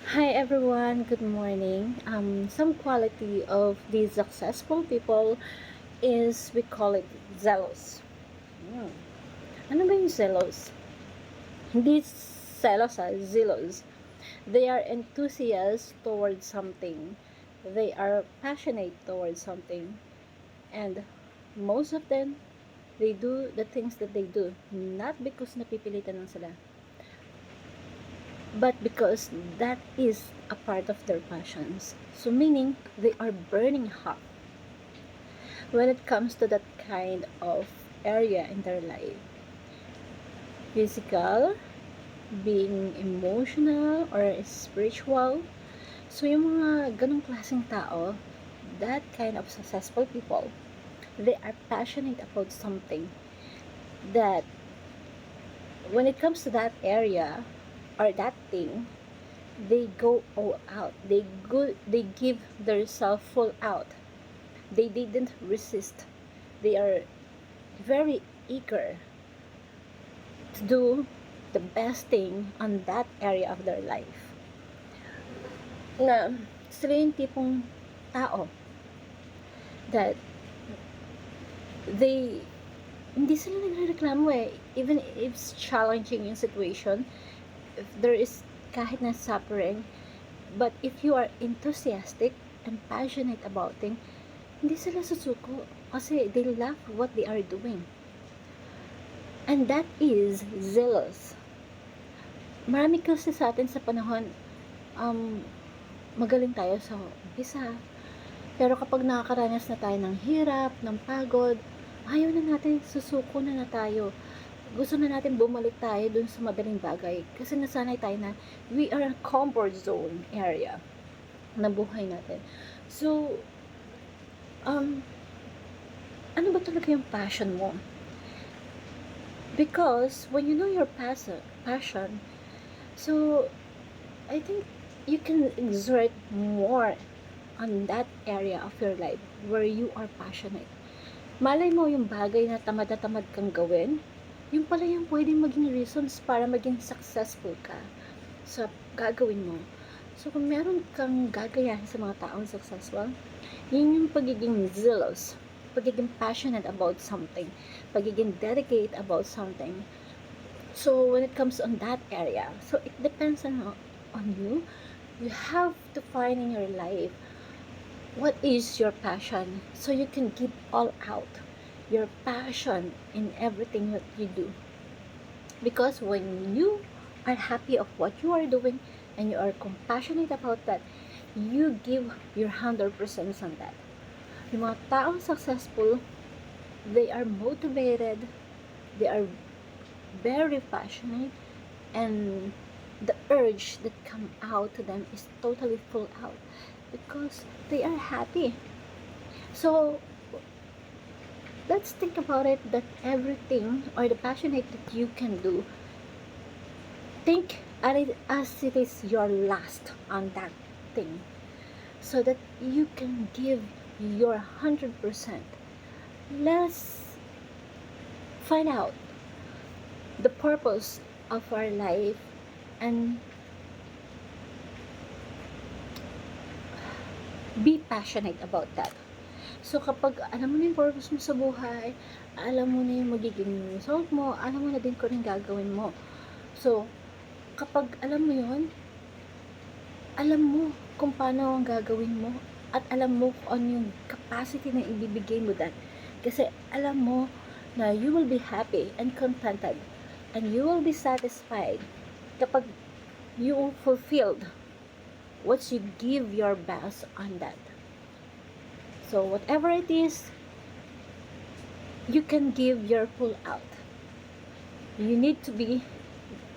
Hi everyone, good morning. Some quality of these successful people is we call it zealous. Hmm. Ano ba yung zealous? Hindi zealous, zealous. They are enthusiastic towards something. They are passionate towards something. And most of them, they do the things that they do not because napipilitan lang sila, but because that is a part of their passions. So meaning they are burning hot when it comes to that kind of area in their life. Physical, being emotional or spiritual. So yung mga ganong klaseng tao, that kind of successful people, they are passionate about something that when it comes to that area or that thing, they go all out. They give their self full out. They didn't resist. They are very eager to do the best thing on that area of their life. Na sila yung tipong tao that they hindi sila nagrereklamo even if it's challenging yung situation, if there is kahit na suffering, but if you are enthusiastic and passionate about things, hindi sila susuko kasi they love what they are doing. And that is zealous. Marami kasi sa atin sa panahon, magaling tayo sa umpisa. Pero kapag nakakaranas na tayo ng hirap, ng pagod, ayaw na natin, susuko na tayo. Gusto na natin bumalik tayo dun sa madaling bagay. Kasi nasanay tayo na we are a comfort zone area na buhay natin. So, ano ba talaga yung passion mo? Because when you know your passion, so I think you can exert more on that area of your life where you are passionate. Malay mo yung bagay na tamad na tamad kang gawin, yung pala yung pwedeng maging reasons para maging successful ka sa gagawin mo. So kung meron kang gagayahin sa mga taong successful, yun yung pagiging zealous, pagiging passionate about something, pagiging dedicate about something. So when it comes on that area, so it depends on you. You have to find in your life what is your passion so you can give all out your passion in everything that you do. Because when you are happy of what you are doing and you are compassionate about that, you give your 100% on that. Yung mga taong successful, they are motivated, they are very passionate, and the urge that come out to them is totally full out because they are happy. So let's think about it, that everything or the passionate that you can do, think at it as it is your last on that thing, so that you can give your 100%. Let's find out the purpose of our life and be passionate about that. So kapag alam mo na yung purpose mo sa buhay, alam mo na yung magiging result mo, alam mo na din kung anong gagawin mo. So kapag alam mo yun, alam mo kung paano ang gagawin mo at alam mo kung ano yung capacity na ibibigay mo that. Kasi alam mo na you will be happy and contented and you will be satisfied kapag you fulfilled what you give your best on that. So whatever it is, you can give your full out. You need to be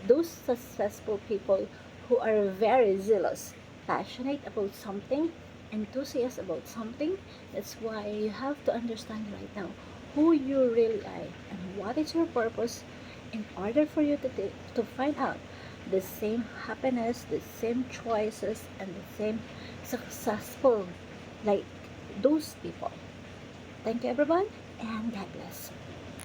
those successful people who are very zealous, passionate about something, enthusiastic about something. That's why you have to understand right now who you really are and what is your purpose in order for you to find out the same happiness, the same choices, and the same successful like those people. Thank you everyone and God bless.